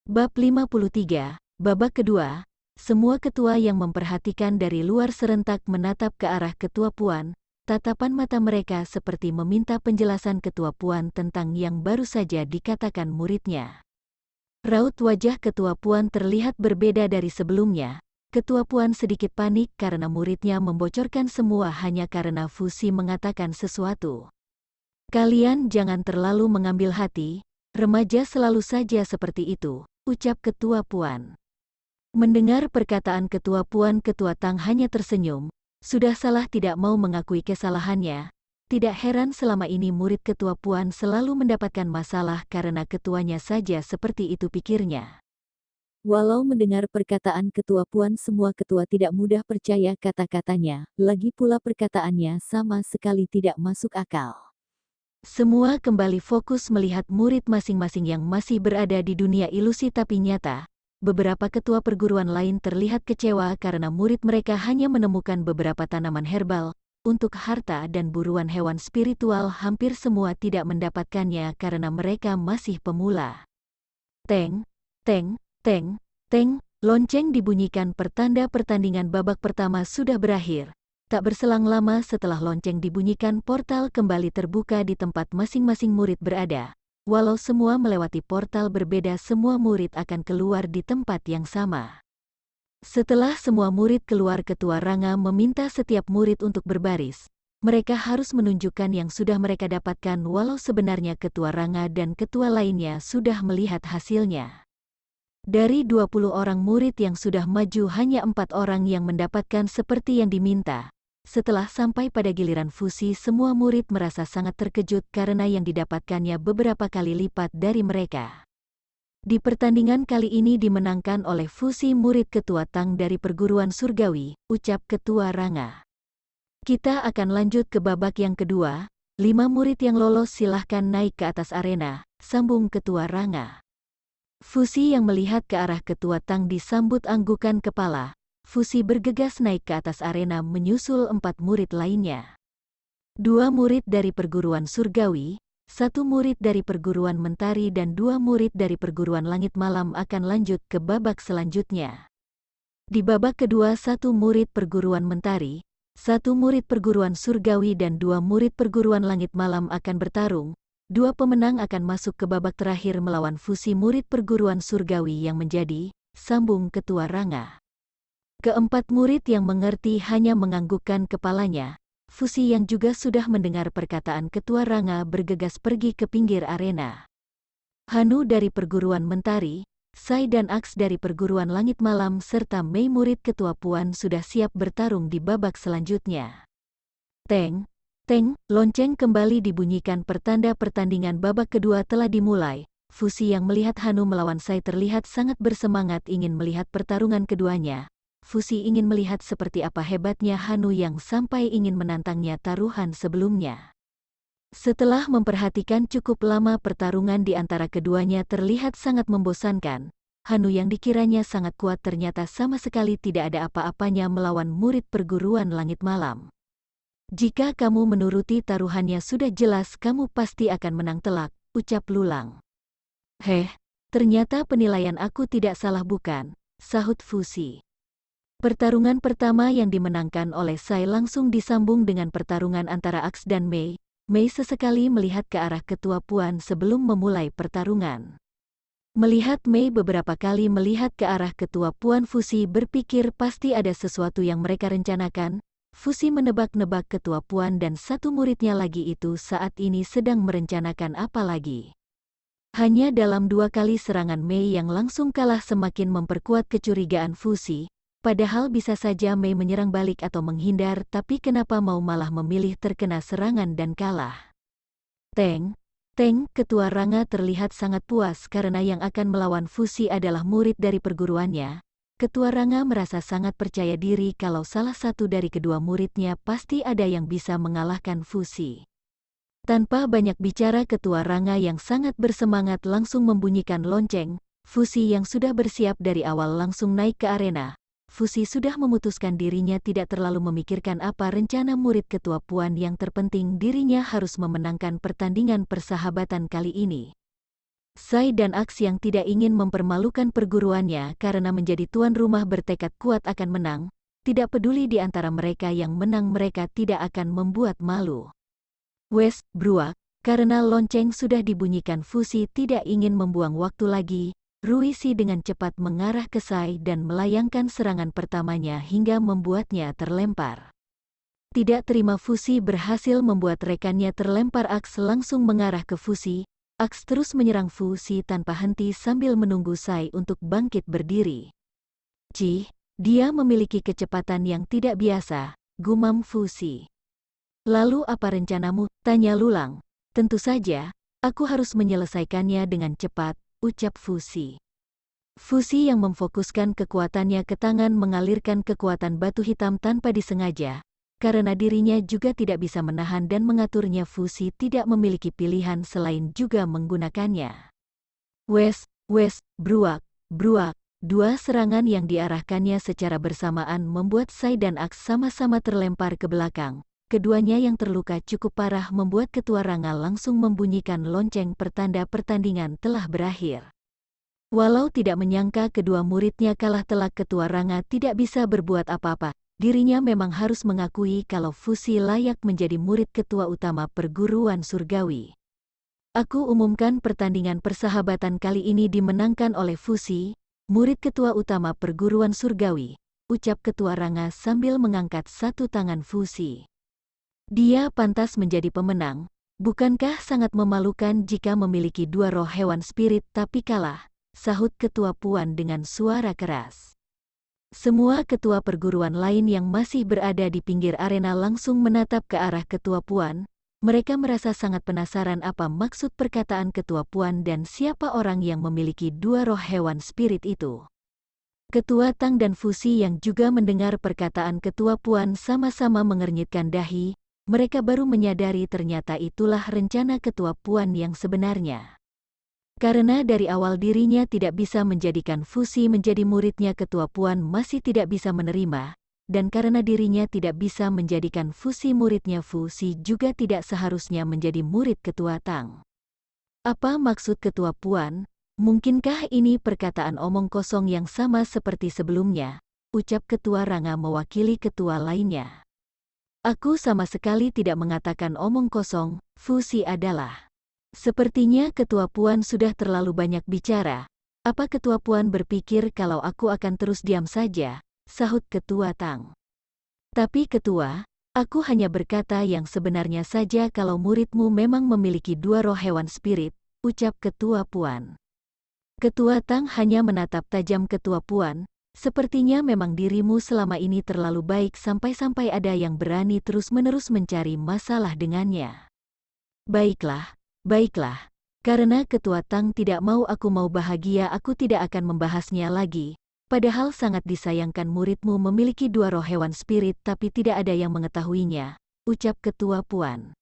Bab 53, babak kedua, semua ketua yang memperhatikan dari luar serentak menatap ke arah ketua puan, tatapan mata mereka seperti meminta penjelasan ketua puan tentang yang baru saja dikatakan muridnya. Raut wajah ketua puan terlihat berbeda dari sebelumnya. Ketua puan sedikit panik karena muridnya membocorkan semua hanya karena Fusi mengatakan sesuatu. Kalian jangan terlalu mengambil hati, remaja selalu saja seperti itu, ucap ketua puan. Mendengar perkataan ketua puan, ketua Tang hanya tersenyum. Sudah salah tidak mau mengakui kesalahannya. Tidak heran selama ini murid ketua puan selalu mendapatkan masalah karena ketuanya saja seperti itu, pikirnya. Walau mendengar perkataan ketua puan, semua ketua tidak mudah percaya kata-katanya. Lagi pula perkataannya sama sekali tidak masuk akal. Semua kembali fokus melihat murid masing-masing yang masih berada di dunia ilusi tapi nyata. Beberapa ketua perguruan lain terlihat kecewa karena murid mereka hanya menemukan beberapa tanaman herbal. Untuk harta dan buruan hewan spiritual hampir semua tidak mendapatkannya karena mereka masih pemula. Teng, teng, teng, teng, lonceng dibunyikan pertanda pertandingan babak pertama sudah berakhir. Tak berselang lama setelah lonceng dibunyikan, portal kembali terbuka di tempat masing-masing murid berada. Walau semua melewati portal berbeda, semua murid akan keluar di tempat yang sama. Setelah semua murid keluar, ketua Ranga meminta setiap murid untuk berbaris. Mereka harus menunjukkan yang sudah mereka dapatkan, walau sebenarnya ketua Ranga dan ketua lainnya sudah melihat hasilnya. Dari 20 orang murid yang sudah maju, hanya 4 orang yang mendapatkan seperti yang diminta. Setelah sampai pada giliran Fusi, semua murid merasa sangat terkejut karena yang didapatkannya beberapa kali lipat dari mereka. Di pertandingan kali ini dimenangkan oleh Fusi, murid ketua Tang dari perguruan surgawi, ucap ketua Ranga. Kita akan lanjut ke babak yang kedua. 5 murid yang lolos silahkan naik ke atas arena, sambung ketua Ranga. Fusi yang melihat ke arah ketua Tang disambut anggukan kepala. Fusi bergegas naik ke atas arena menyusul 4 murid lainnya. 2 murid dari perguruan surgawi, 1 murid dari perguruan mentari dan 2 murid dari perguruan langit malam akan lanjut ke babak selanjutnya. Di babak kedua, 1 murid perguruan mentari, 1 murid perguruan surgawi dan 2 murid perguruan langit malam akan bertarung. 2 pemenang akan masuk ke babak terakhir melawan Fusi, murid perguruan surgawi yang menjadi, sambung ketua Ranga. Keempat murid yang mengerti hanya menganggukkan kepalanya. Fusi yang juga sudah mendengar perkataan ketua Ranga bergegas pergi ke pinggir arena. Hanu dari perguruan mentari, Sai dan Aks dari perguruan langit malam serta Mei murid ketua puan sudah siap bertarung di babak selanjutnya. Teng, teng, lonceng kembali dibunyikan pertanda pertandingan babak kedua telah dimulai. Fusi yang melihat Hanu melawan Sai terlihat sangat bersemangat ingin melihat pertarungan keduanya. Fusi ingin melihat seperti apa hebatnya Hanu yang sampai ingin menantangnya taruhan sebelumnya. Setelah memperhatikan cukup lama, pertarungan di antara keduanya terlihat sangat membosankan. Hanu yang dikiranya sangat kuat ternyata sama sekali tidak ada apa-apanya melawan murid perguruan langit malam. Jika kamu menuruti taruhannya sudah jelas kamu pasti akan menang telak, ucap Lulang. Ternyata penilaian aku tidak salah bukan, sahut Fusi. Pertarungan pertama yang dimenangkan oleh Sai langsung disambung dengan pertarungan antara Aks dan Mei. Mei sesekali melihat ke arah ketua puan sebelum memulai pertarungan. Melihat Mei beberapa kali melihat ke arah ketua puan, Fusi berpikir pasti ada sesuatu yang mereka rencanakan. Fusi menebak-nebak ketua puan dan 1 muridnya lagi itu saat ini sedang merencanakan apa lagi. Hanya dalam 2 kali serangan Mei yang langsung kalah semakin memperkuat kecurigaan Fusi. Padahal bisa saja Mei menyerang balik atau menghindar, tapi kenapa mau malah memilih terkena serangan dan kalah. Teng, teng, ketua Ranga terlihat sangat puas karena yang akan melawan Fusi adalah murid dari perguruannya. Ketua Ranga merasa sangat percaya diri kalau salah satu dari kedua muridnya pasti ada yang bisa mengalahkan Fusi. Tanpa banyak bicara, ketua Ranga yang sangat bersemangat langsung membunyikan lonceng. Fusi yang sudah bersiap dari awal langsung naik ke arena. Fusi sudah memutuskan dirinya tidak terlalu memikirkan apa rencana murid ketua Puan, yang terpenting dirinya harus memenangkan pertandingan persahabatan kali ini. Sai dan Aks yang tidak ingin mempermalukan perguruannya karena menjadi tuan rumah bertekad kuat akan menang, tidak peduli di antara mereka yang menang mereka tidak akan membuat malu. Wes, Bruak, karena lonceng sudah dibunyikan Fusi tidak ingin membuang waktu lagi. Ruisi dengan cepat mengarah ke Sai dan melayangkan serangan pertamanya hingga membuatnya terlempar. Tidak terima Fusi berhasil membuat rekannya terlempar, Aks langsung mengarah ke Fusi. Aks terus menyerang Fusi tanpa henti sambil menunggu Sai untuk bangkit berdiri. Cih, dia memiliki kecepatan yang tidak biasa, gumam Fusi. Lalu apa rencanamu? Tanya Lulang. Tentu saja, aku harus menyelesaikannya dengan cepat, ucap Fusi. Fusi yang memfokuskan kekuatannya ke tangan mengalirkan kekuatan batu hitam tanpa disengaja. Karena dirinya juga tidak bisa menahan dan mengaturnya, Fusi tidak memiliki pilihan selain juga menggunakannya. Wes, Bruak, Bruak. Dua serangan yang diarahkannya secara bersamaan membuat Sai dan Aks sama-sama terlempar ke belakang. Keduanya yang terluka cukup parah membuat Ketua Ranga langsung membunyikan lonceng pertanda pertandingan telah berakhir. Walau tidak menyangka kedua muridnya kalah telak, Ketua Ranga tidak bisa berbuat apa-apa. Dirinya memang harus mengakui kalau Fusi layak menjadi murid ketua utama perguruan surgawi. Aku umumkan pertandingan persahabatan kali ini dimenangkan oleh Fusi, murid ketua utama perguruan surgawi, ucap Ketua Ranga sambil mengangkat satu tangan Fusi. Dia pantas menjadi pemenang. Bukankah sangat memalukan jika memiliki dua roh hewan spirit tapi kalah, sahut Ketua Puan dengan suara keras. Semua ketua perguruan lain yang masih berada di pinggir arena langsung menatap ke arah Ketua Puan. Mereka merasa sangat penasaran apa maksud perkataan Ketua Puan dan siapa orang yang memiliki dua roh hewan spirit itu. Ketua Tang dan Fusi yang juga mendengar perkataan Ketua Puan sama-sama mengernyitkan dahi. Mereka baru menyadari ternyata itulah rencana Ketua Puan yang sebenarnya. Karena dari awal dirinya tidak bisa menjadikan Fusi menjadi muridnya, Ketua Puan masih tidak bisa menerima, dan karena dirinya tidak bisa menjadikan Fusi muridnya, Fusi juga tidak seharusnya menjadi murid Ketua Tang. Apa maksud Ketua Puan? Mungkinkah ini perkataan omong kosong yang sama seperti sebelumnya? Ucap Ketua Ranga mewakili ketua lainnya. Aku sama sekali tidak mengatakan omong kosong, Fusi adalah. Sepertinya Ketua Puan sudah terlalu banyak bicara. Apa Ketua Puan berpikir kalau aku akan terus diam saja? Sahut Ketua Tang. Tapi Ketua, aku hanya berkata yang sebenarnya saja kalau muridmu memang memiliki dua roh hewan spirit, ucap Ketua Puan. Ketua Tang hanya menatap tajam Ketua Puan. Sepertinya memang dirimu selama ini terlalu baik sampai-sampai ada yang berani terus-menerus mencari masalah dengannya. Baiklah. Karena Ketua Tang tidak mau aku mau bahagia, aku tidak akan membahasnya lagi. Padahal sangat disayangkan muridmu memiliki dua roh hewan spirit tapi tidak ada yang mengetahuinya, ucap Ketua Puan.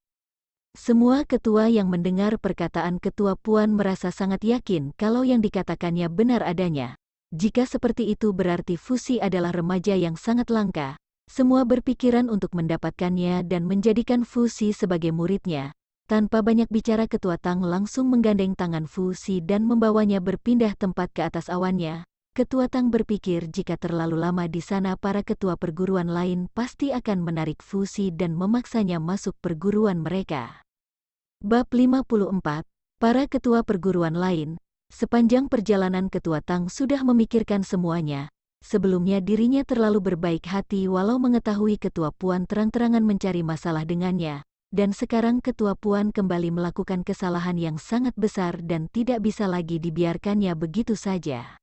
Semua ketua yang mendengar perkataan Ketua Puan merasa sangat yakin kalau yang dikatakannya benar adanya. Jika seperti itu berarti Fusi adalah remaja yang sangat langka. Semua berpikiran untuk mendapatkannya dan menjadikan Fusi sebagai muridnya. Tanpa banyak bicara, Ketua Tang langsung menggandeng tangan Fusi dan membawanya berpindah tempat ke atas awannya. Ketua Tang berpikir jika terlalu lama di sana para ketua perguruan lain pasti akan menarik Fusi dan memaksanya masuk perguruan mereka. Bab 54, para ketua perguruan lain. Sepanjang perjalanan Ketua Tang sudah memikirkan semuanya. Sebelumnya dirinya terlalu berbaik hati walau mengetahui Ketua Puan terang-terangan mencari masalah dengannya. Dan sekarang Ketua Puan kembali melakukan kesalahan yang sangat besar dan tidak bisa lagi dibiarkannya begitu saja.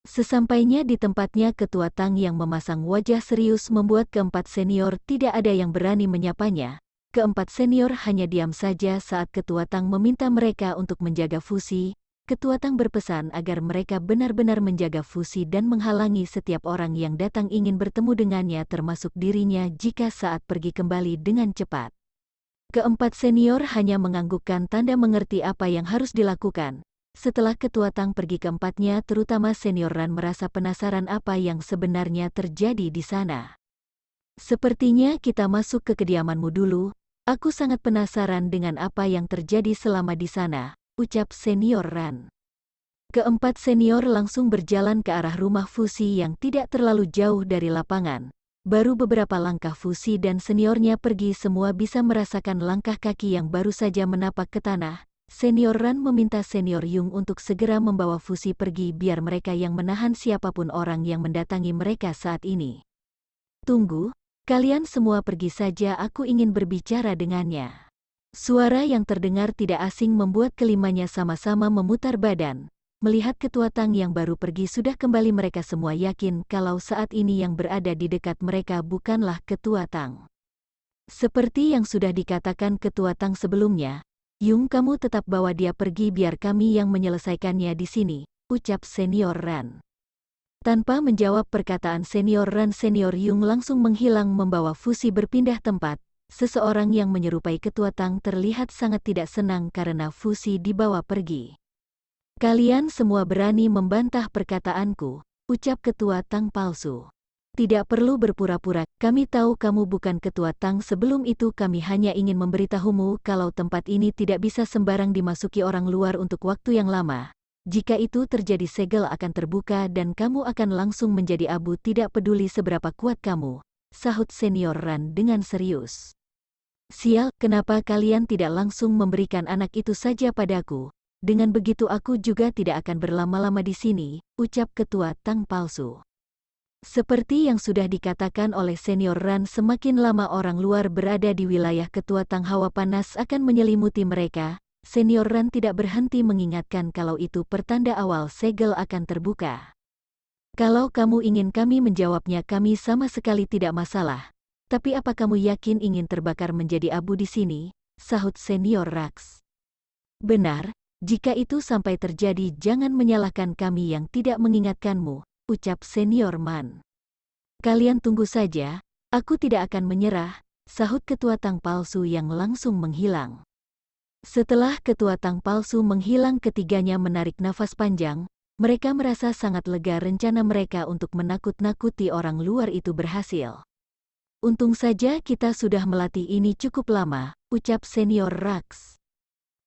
Sesampainya di tempatnya, Ketua Tang yang memasang wajah serius membuat keempat senior tidak ada yang berani menyapanya. Keempat senior hanya diam saja saat Ketua Tang meminta mereka untuk menjaga Fusi. Ketua Tang berpesan agar mereka benar-benar menjaga Fusi dan menghalangi setiap orang yang datang ingin bertemu dengannya termasuk dirinya jika saat pergi kembali dengan cepat. Keempat senior hanya menganggukkan tanda mengerti apa yang harus dilakukan. Setelah Ketua Tang pergi keempatnya, terutama Senior Ran merasa penasaran apa yang sebenarnya terjadi di sana. Sepertinya kita masuk ke kediamanmu dulu, aku sangat penasaran dengan apa yang terjadi selama di sana, ucap Senior Ran. Keempat senior langsung berjalan ke arah rumah Fusi yang tidak terlalu jauh dari lapangan. Baru beberapa langkah Fusi dan seniornya pergi, semua bisa merasakan langkah kaki yang baru saja menapak ke tanah. Senior Ran meminta Senior Yung untuk segera membawa Fusi pergi biar mereka yang menahan siapapun orang yang mendatangi mereka saat ini. Tunggu, kalian semua pergi saja, aku ingin berbicara dengannya. Suara yang terdengar tidak asing membuat kelimanya sama-sama memutar badan. Melihat Ketua Tang yang baru pergi sudah kembali, mereka semua yakin kalau saat ini yang berada di dekat mereka bukanlah Ketua Tang. Seperti yang sudah dikatakan Ketua Tang sebelumnya, Yung, kamu tetap bawa dia pergi biar kami yang menyelesaikannya di sini, ucap Senior Ran. Tanpa menjawab perkataan Senior Ran, Senior Yung langsung menghilang membawa Fusi berpindah tempat. Seseorang yang menyerupai Ketua Tang terlihat sangat tidak senang karena Fusi dibawa pergi. Kalian semua berani membantah perkataanku, ucap Ketua Tang palsu. Tidak perlu berpura-pura, kami tahu kamu bukan Ketua Tang. Sebelum itu kami hanya ingin memberitahumu kalau tempat ini tidak bisa sembarang dimasuki orang luar untuk waktu yang lama. Jika itu terjadi, segel akan terbuka dan kamu akan langsung menjadi abu, tidak peduli seberapa kuat kamu, sahut Senior Ran dengan serius. Sial, kenapa kalian tidak langsung memberikan anak itu saja padaku? Dengan begitu aku juga tidak akan berlama-lama di sini, ucap Ketua Tang palsu. Seperti yang sudah dikatakan oleh Senior Ran, semakin lama orang luar berada di wilayah Ketua Tang, hawa panas akan menyelimuti mereka. Senior Ran tidak berhenti mengingatkan kalau itu pertanda awal segel akan terbuka. Kalau kamu ingin kami menjawabnya, kami sama sekali tidak masalah. Tapi apa kamu yakin ingin terbakar menjadi abu di sini? Sahut Senior Rax. Benar. Jika itu sampai terjadi, jangan menyalahkan kami yang tidak mengingatkanmu, ucap Senior Man. Kalian tunggu saja, aku tidak akan menyerah, sahut Ketua Tang palsu yang langsung menghilang. Setelah Ketua Tang palsu menghilang, ketiganya menarik nafas panjang, mereka merasa sangat lega. Rencana mereka untuk menakut-nakuti orang luar itu berhasil. Untung saja kita sudah melatih ini cukup lama, ucap Senior Rax.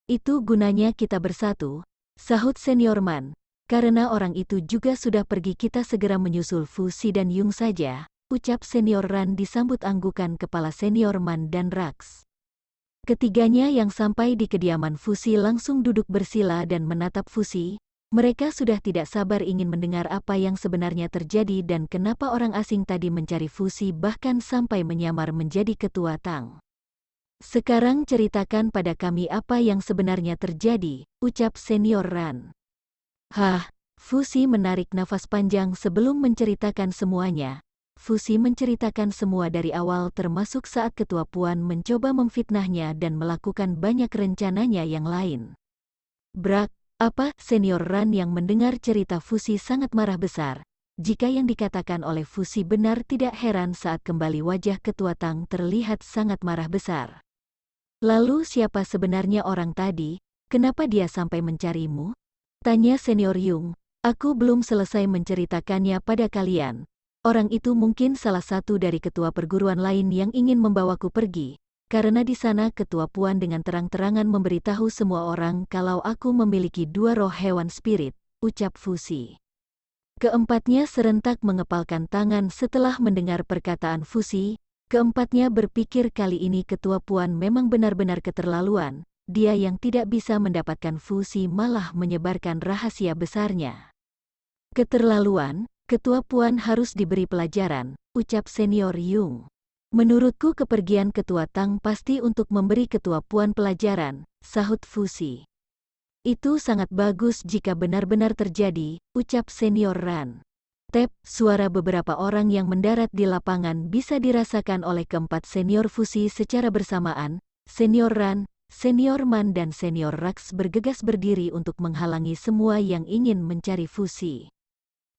Itu gunanya kita bersatu, sahut Senior Man. Karena orang itu juga sudah pergi, kita segera menyusul Fusi dan Yung saja, ucap Senior Ran disambut anggukan kepala Senior Man dan Rax. Ketiganya yang sampai di kediaman Fusi langsung duduk bersila dan menatap Fusi. Mereka sudah tidak sabar ingin mendengar apa yang sebenarnya terjadi dan kenapa orang asing tadi mencari Fusi bahkan sampai menyamar menjadi Ketua Tang. Sekarang ceritakan pada kami apa yang sebenarnya terjadi, ucap Senior Ran. Hah, Fusi menarik nafas panjang sebelum menceritakan semuanya. Fusi menceritakan semua dari awal termasuk saat Ketua Puan mencoba memfitnahnya dan melakukan banyak rencananya yang lain. Brak, apa? Senior Ran yang mendengar cerita Fusi sangat marah besar. Jika yang dikatakan oleh Fusi benar, tidak heran saat kembali wajah Ketua Tang terlihat sangat marah besar. Lalu siapa sebenarnya orang tadi? Kenapa dia sampai mencarimu? Tanya Senior Yung. Aku belum selesai menceritakannya pada kalian. Orang itu mungkin salah satu dari ketua perguruan lain yang ingin membawaku pergi. Karena di sana Ketua Puan dengan terang-terangan memberitahu semua orang kalau aku memiliki 2 roh hewan spirit, ucap Fusi. Keempatnya serentak mengepalkan tangan setelah mendengar perkataan Fusi. Keempatnya berpikir kali ini Ketua Puan memang benar-benar keterlaluan. Dia yang tidak bisa mendapatkan Fusi malah menyebarkan rahasia besarnya. Keterlaluan, Ketua Puan harus diberi pelajaran, ucap Senior Yung. Menurutku kepergian Ketua Tang pasti untuk memberi Ketua Puan pelajaran, sahut Fusi. Itu sangat bagus jika benar-benar terjadi, ucap Senior Ran. Tep, suara beberapa orang yang mendarat di lapangan bisa dirasakan oleh keempat senior Fusi secara bersamaan. Senior Ran, Senior Man dan Senior Rax bergegas berdiri untuk menghalangi semua yang ingin mencari Fusi.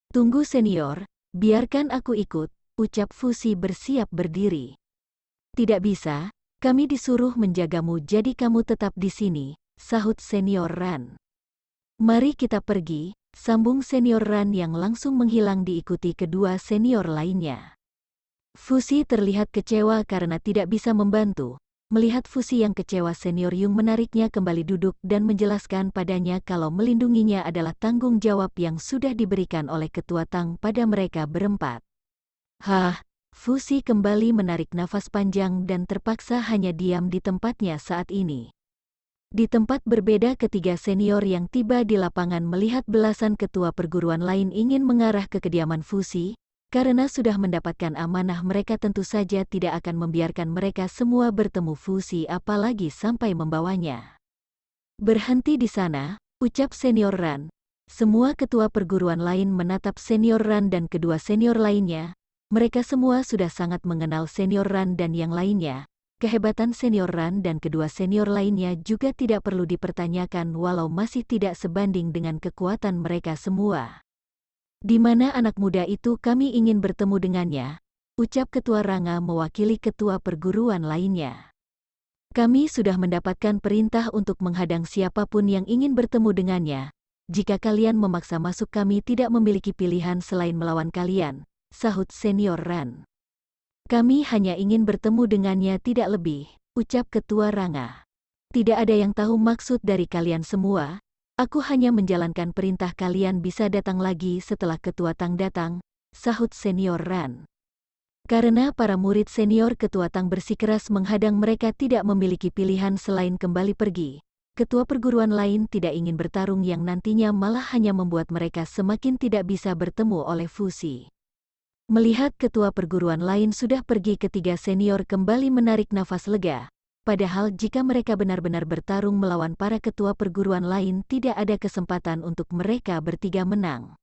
Tunggu Senior, biarkan aku ikut, ucap Fusi bersiap berdiri. Tidak bisa, kami disuruh menjagamu jadi kamu tetap di sini, sahut Senior Ran. Mari kita pergi, sambung senior Ran yang langsung menghilang diikuti kedua senior lainnya. Fuzi terlihat kecewa karena tidak bisa membantu. Melihat Fuzi yang kecewa, senior Yung menariknya kembali duduk dan menjelaskan padanya kalau melindunginya adalah tanggung jawab yang sudah diberikan oleh Ketua Tang pada mereka berempat. Hah, Fuzi kembali menarik nafas panjang dan terpaksa hanya diam di tempatnya saat ini. Di tempat berbeda, ketiga senior yang tiba di lapangan melihat belasan ketua perguruan lain ingin mengarah ke kediaman Fuzi. Karena sudah mendapatkan amanah, mereka tentu saja tidak akan membiarkan mereka semua bertemu Fuzi apalagi sampai membawanya. Berhenti di sana, ucap senior Ran. Semua ketua perguruan lain menatap senior Ran dan kedua senior lainnya. Mereka semua sudah sangat mengenal senior Ran dan yang lainnya. Kehebatan senior Ran dan kedua senior lainnya juga tidak perlu dipertanyakan walau masih tidak sebanding dengan kekuatan mereka semua. Di mana anak muda itu? Kami ingin bertemu dengannya, ucap Ketua Ranga mewakili ketua perguruan lainnya. Kami sudah mendapatkan perintah untuk menghadang siapapun yang ingin bertemu dengannya. Jika kalian memaksa masuk, kami tidak memiliki pilihan selain melawan kalian, sahut senior Ran. Kami hanya ingin bertemu dengannya, tidak lebih, ucap Ketua Ranga. Tidak ada yang tahu maksud dari kalian semua. Aku hanya menjalankan perintah. Kalian bisa datang lagi setelah Ketua Tang datang, sahut senior Ran. Karena para murid senior Ketua Tang bersikeras menghadang, mereka tidak memiliki pilihan selain kembali pergi. Ketua perguruan lain tidak ingin bertarung yang nantinya malah hanya membuat mereka semakin tidak bisa bertemu oleh Fuzi. Melihat ketua perguruan lain sudah pergi, ketiga senior kembali menarik nafas lega. Padahal jika mereka benar-benar bertarung melawan para ketua perguruan lain, tidak ada kesempatan untuk mereka bertiga menang.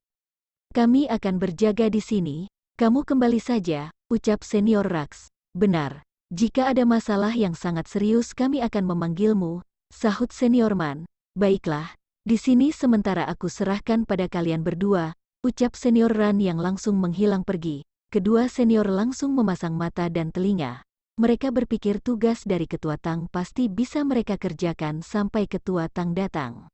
Kami akan berjaga di sini, kamu kembali saja, ucap senior Rax. Benar, jika ada masalah yang sangat serius kami akan memanggilmu, sahut senior Man. Baiklah, di sini sementara aku serahkan pada kalian berdua, ucap senior Ran yang langsung menghilang pergi. Kedua senior langsung memasang mata dan telinga. Mereka berpikir tugas dari Ketua Tang pasti bisa mereka kerjakan sampai Ketua Tang datang.